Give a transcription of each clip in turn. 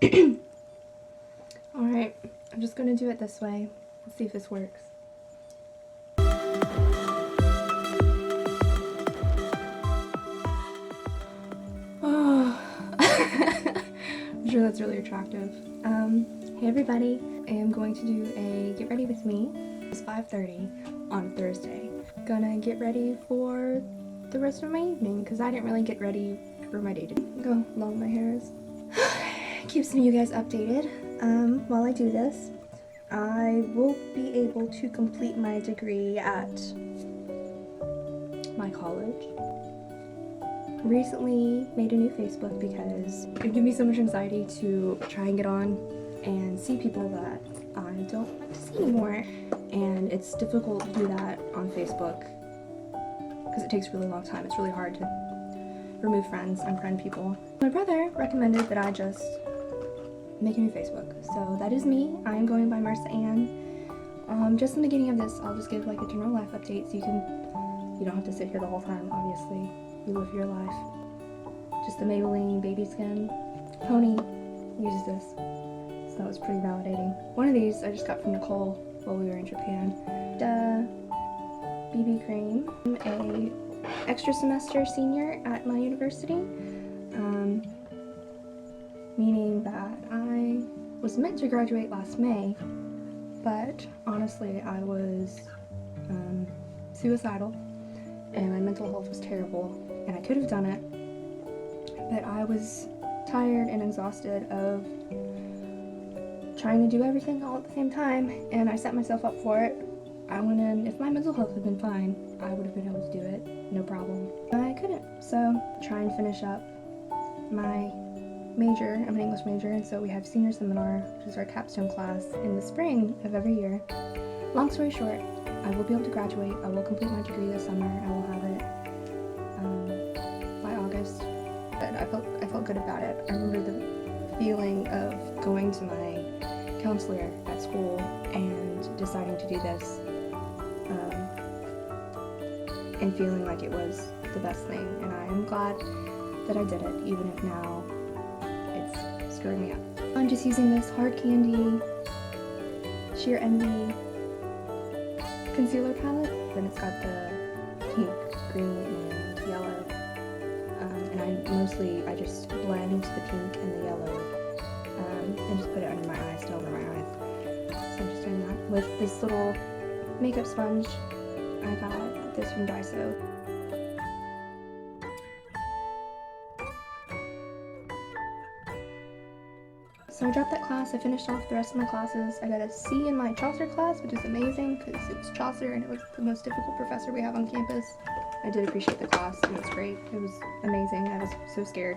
Alright, I'm just gonna do it this way. Let's see if this works. Oh, I'm sure that's really attractive. Hey everybody, I am going to do a get ready with me. It's 5:30 on Thursday. Gonna get ready for the rest of my evening because I didn't really get ready for my day. Look how long my hair is. Keeps you guys updated. While I do this, I will be able to complete my degree at my college. Recently made a new Facebook because it gave me so much anxiety to try and get on and see people that I don't want to see anymore. And it's difficult to do that on Facebook because it takes a really long time. It's really hard to remove friends, unfriend people. My brother recommended that I just make a new Facebook. So that is me. I am going by Marissa Ann. Just in the beginning of this, I'll just give like a general life update so you don't have to sit here the whole time, obviously. You live your life. Just the Maybelline baby skin. Pony uses this. So that was pretty validating. One of these I just got from Nicole while we were in Japan. The BB cream. I'm a extra semester senior at my university. Meaning that I was meant to graduate last May, but honestly I was suicidal and my mental health was terrible and I could have done it, but I was tired and exhausted of trying to do everything all at the same time, and I set myself up for it. I went in, if my mental health had been fine, I would have been able to do it, no problem. But I couldn't, so try and finish up my major. I'm an English major, and so we have senior seminar, which is our capstone class, in the spring of every year. Long story short, I will be able to graduate. I will complete my degree this summer. I will have it by August. But I felt good about it. I remember the feeling of going to my counselor at school and deciding to do this, and feeling like it was the best thing. And I am glad that I did it, even if now it's screwing me up. I'm just using this Hard Candy Sheer Envy concealer palette, and it's got the pink, green, and yellow. And I just blend the pink and the yellow, and just put it under my eyes, to over my eyes. So I'm just doing that with this little makeup sponge. I got this from Daiso. So I dropped that class. I finished off the rest of my classes. I got a C in my Chaucer class, which is amazing because it was Chaucer and it was the most difficult professor we have on campus. I did appreciate the class. It was great. It was amazing. I was so scared.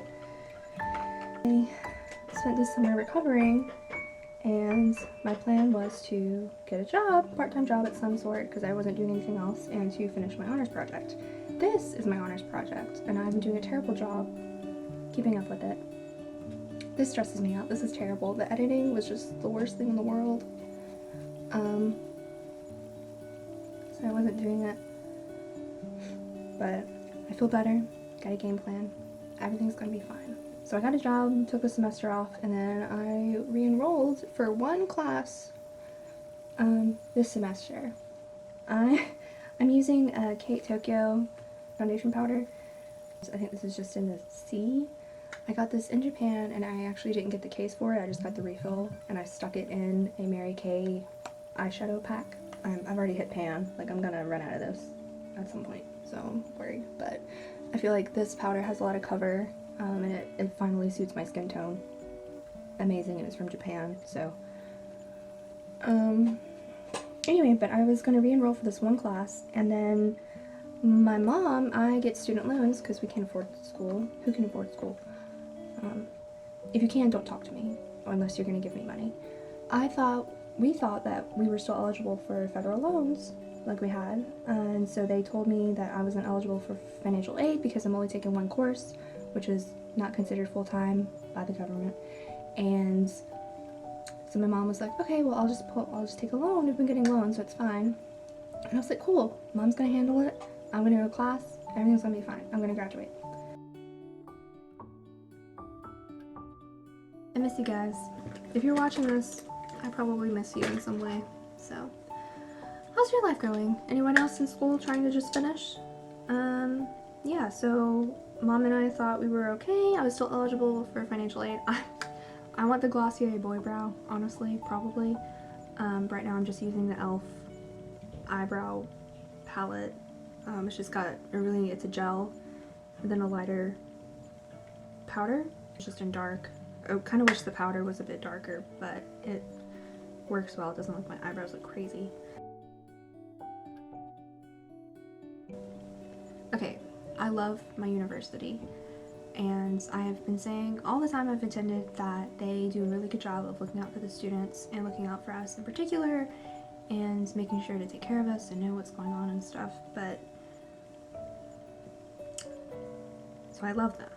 I spent this summer recovering, and my plan was to get a job, part-time job at some sort, because I wasn't doing anything else, and to finish my honors project. This is my honors project, and I've been doing a terrible job keeping up with it. This stresses me out. This is terrible. The editing was just the worst thing in the world. So I wasn't doing it. But I feel better. Got a game plan. Everything's gonna be fine. So I got a job, took a semester off, and then I re-enrolled for one class this semester. I'm using a Kate Tokyo foundation powder. I think this is just in the C. I got this in Japan, and I actually didn't get the case for it. I just got the refill, and I stuck it in a Mary Kay eyeshadow pack. I've already hit pan. Like, I'm gonna run out of this at some point, so I'm worried. But I feel like this powder has a lot of cover, and it finally suits my skin tone. Amazing, and it's from Japan, so. Anyway, but I was gonna re-enroll for this one class, and then my mom, I get student loans because we can't afford school. Who can afford school? If you can, don't talk to me, unless you're going to give me money. We thought that we were still eligible for federal loans, like we had, and so they told me that I wasn't eligible for financial aid because I'm only taking one course, which is not considered full-time by the government. And so my mom was like, okay, well, I'll just take a loan. We've been getting loans, so it's fine. And I was like, cool, mom's gonna handle it. I'm gonna go to class. Everything's gonna be fine. I'm gonna graduate. I miss miss you guys. If you're watching this, I probably miss you in some way. So, how's your life going? Anyone else in school trying to just finish? Yeah, so Mom and I thought we were okay. I was still eligible for financial aid. I want the Glossier Boy Brow, honestly, probably. Right now I'm just using the e.l.f. eyebrow palette. It's just got it's a gel and then a lighter powder. It's just in dark. I kind of wish the powder was a bit darker, but it works well. It doesn't make my eyebrows look crazy. Okay, I love my university, and I have been saying all the time I've attended that they do a really good job of looking out for the students and looking out for us in particular and making sure to take care of us and know what's going on and stuff, but so I love that.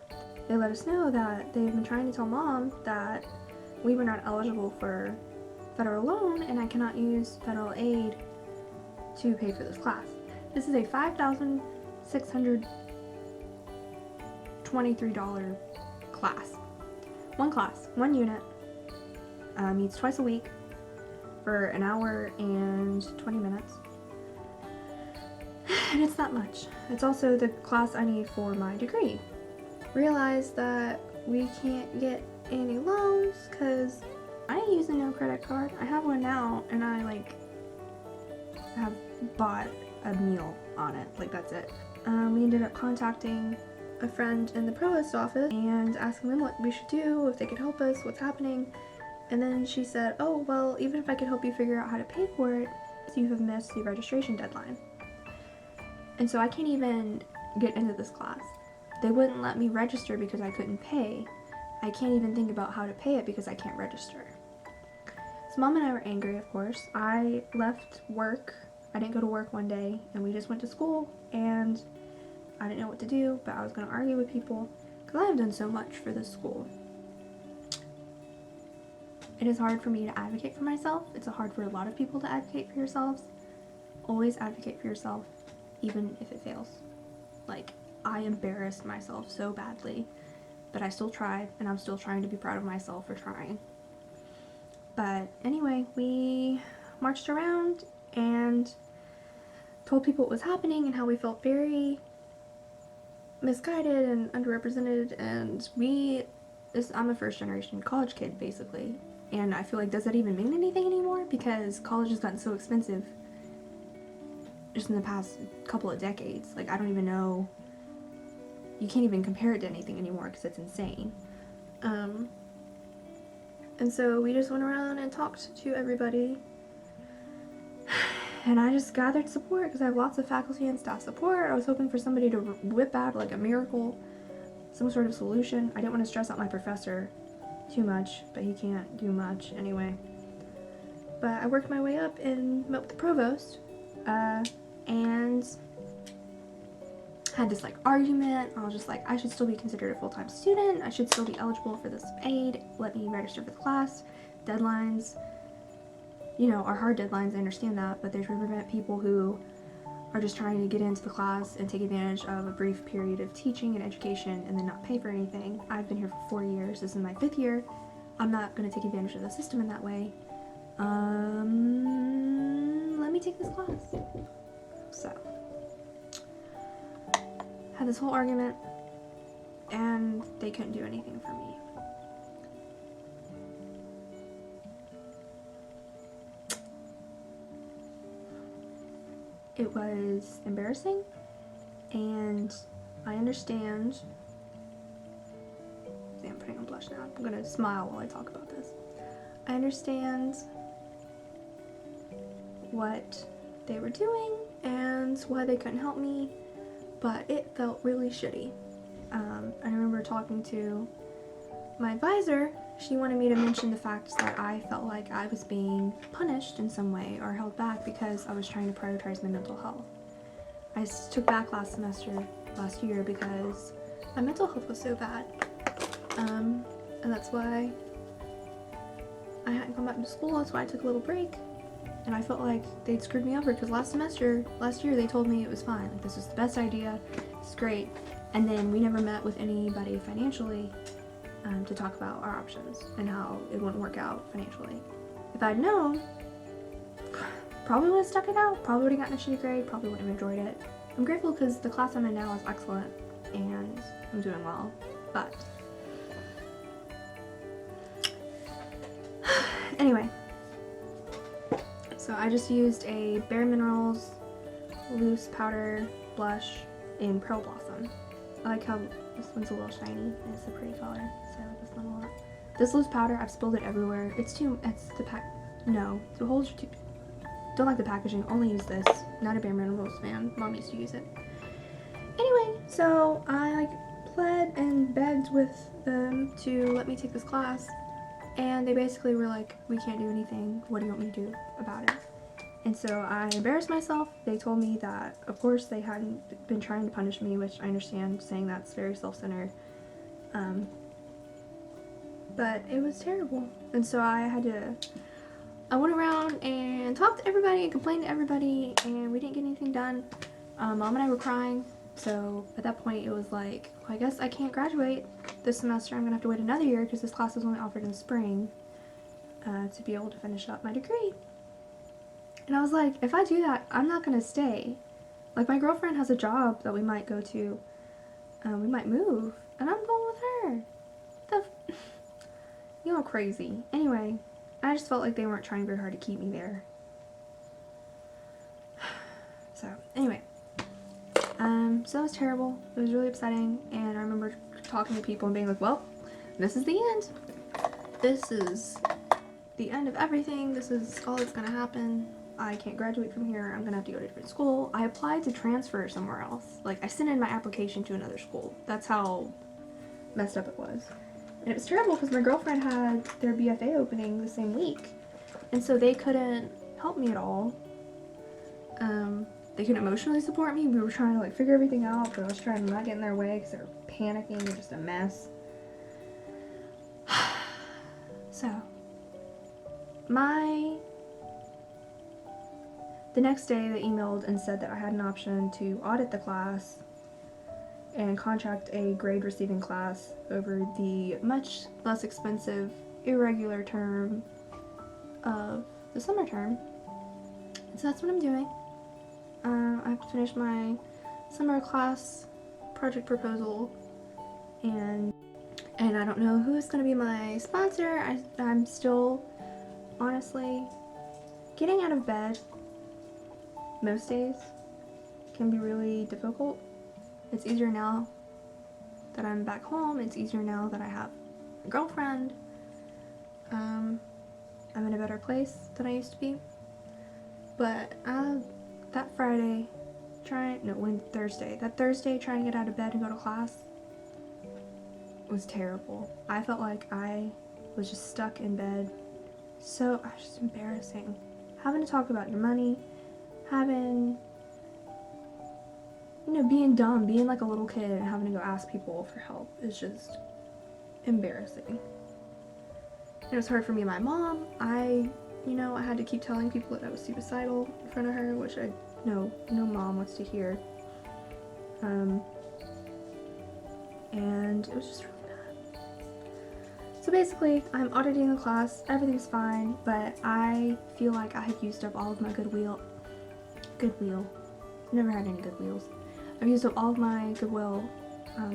They let us know that they've been trying to tell Mom that we were not eligible for federal loan and I cannot use federal aid to pay for this class. This is a $5,623 class. One unit, meets twice a week for an hour and 20 minutes. And it's that much. It's also the class I need for my degree. Realize that we can't get any loans because I ain't using no credit card. I have one now and I have bought a meal on it. That's it. We ended up contacting a friend in the provost office and asking them what we should do, if they could help us, what's happening. And then she said, oh, well, even if I could help you figure out how to pay for it, you have missed the registration deadline. And so I can't even get into this class. They wouldn't let me register because I couldn't pay. I can't even think about how to pay it because I can't register. So Mom and I were angry, of course. I left work. I didn't go to work one day, and we just went to school, and I didn't know what to do, but I was going to argue with people because I have done so much for this school. It is hard for me to advocate for myself. It's hard for a lot of people to advocate for yourselves. Always advocate for yourself, even if it fails. I embarrassed myself so badly, but I still tried, and I'm still trying to be proud of myself for trying. But anyway, we marched around and told people what was happening and how we felt very misguided and underrepresented, and I'm a first generation college kid basically, and I feel like, does that even mean anything anymore? Because college has gotten so expensive just in the past couple of decades. I don't even know, you can't even compare it to anything anymore because it's insane. And so we just went around and talked to everybody, and I just gathered support because I have lots of faculty and staff support. I was hoping for somebody to whip out a miracle, some sort of solution. I didn't want to stress out my professor too much, but he can't do much anyway. But I worked my way up and met with the provost, and had this argument. I was just I should still be considered a full-time student. I should still be eligible for this aid. Let me register for the class. Deadlines, are hard deadlines. I understand that, but they should prevent people who are just trying to get into the class and take advantage of a brief period of teaching and education and then not pay for anything. I've been here for 4 years. This is my 5th year. I'm not going to take advantage of the system in that way. Let me take this class. So, had this whole argument, and they couldn't do anything for me. It was embarrassing, and I understand. See, I'm putting on blush now. I'm gonna smile while I talk about this. I understand what they were doing and why they couldn't help me, but it felt really shitty. I remember talking to my advisor. She wanted me to mention the fact that I felt like I was being punished in some way or held back because I was trying to prioritize my mental health. I took back last year because my mental health was so bad. And that's why I hadn't come back to school. That's why I took a little break. And I felt like they'd screwed me over because last year they told me it was fine. This was the best idea. It's great. And then we never met with anybody financially to talk about our options and how it wouldn't work out financially. If I'd known, probably would have stuck it out, probably would have gotten a shitty grade, probably wouldn't have enjoyed it. I'm grateful because the class I'm in now is excellent and I'm doing well, but anyway, so I just used a Bare Minerals loose powder blush in Pearl Blossom. I like how this one's a little shiny and it's a pretty color, so I like this one a lot. This loose powder, I've spilled it everywhere. It's the pack, no, the holes are too, don't like the packaging, only use this. Not a Bare Minerals fan, Mom used to use it. Anyway, so I like pled and begged with them to let me take this class, and they basically were like, we can't do anything, what do you want me to do about it? And so I embarrassed myself. They told me that, of course, they hadn't been trying to punish me, which I understand, saying that's very self-centered. But it was terrible. And so I went around and talked to everybody and complained to everybody, and we didn't get anything done. Mom and I were crying, so at that point it was like, well, I guess I can't graduate this semester. I'm gonna have to wait another year because this class was only offered in the spring to be able to finish up my degree. And I was like, if I do that, I'm not gonna stay. Like, my girlfriend has a job that we might go to, we might move, and I'm going with her. You know, crazy. Anyway, I just felt like they weren't trying very hard to keep me there. So, anyway. So it was terrible. It was really upsetting, and I remember talking to people and being like, well, this is the end. This is the end of everything. This is all that's gonna happen. I can't graduate from here. I'm gonna have to go to a different school. I applied to transfer somewhere else. Like, I sent in my application to another school. That's how messed up it was. And it was terrible because my girlfriend had their BFA opening the same week, and so they couldn't help me at all. They couldn't emotionally support me. We were trying to like figure everything out, but I was trying to not get in their way because they were panicking. They're just a mess. So, the next day they emailed and said that I had an option to audit the class and contract a grade receiving class over the much less expensive, irregular term of the summer term. And so that's what I'm doing. I have to finish my summer class project proposal, and I don't know who's going to be my sponsor. I'm still, honestly, getting out of bed most days can be really difficult. It's easier now that I'm back home. It's easier now that I have a girlfriend. I'm in a better place than I used to be. But that Thursday trying to get out of bed and go to class was terrible. I felt like I was just stuck in bed. So it was just embarrassing. Having to talk about your money, being dumb, being like a little kid and having to go ask people for help is just embarrassing. It was hard for me and my mom. I had to keep telling people that I was suicidal in front of her, which no mom wants to hear. And it was just really bad. So basically, I'm auditing the class, everything's fine, but I feel like I had used up all of my goodwill. Never had any good wheels. I've used up all of my goodwill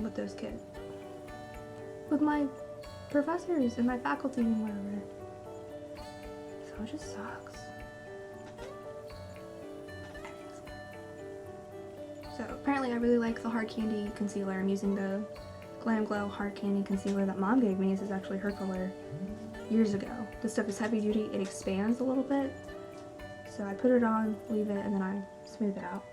with those kids. With my professors and my faculty and whatever. So it just sucks. So apparently I really like the Hard Candy concealer. I'm using the Glam Glow Hard Candy concealer that Mom gave me. This is actually her color years ago. This stuff is heavy duty. It expands a little bit. So I put it on, leave it, and then I smooth it out.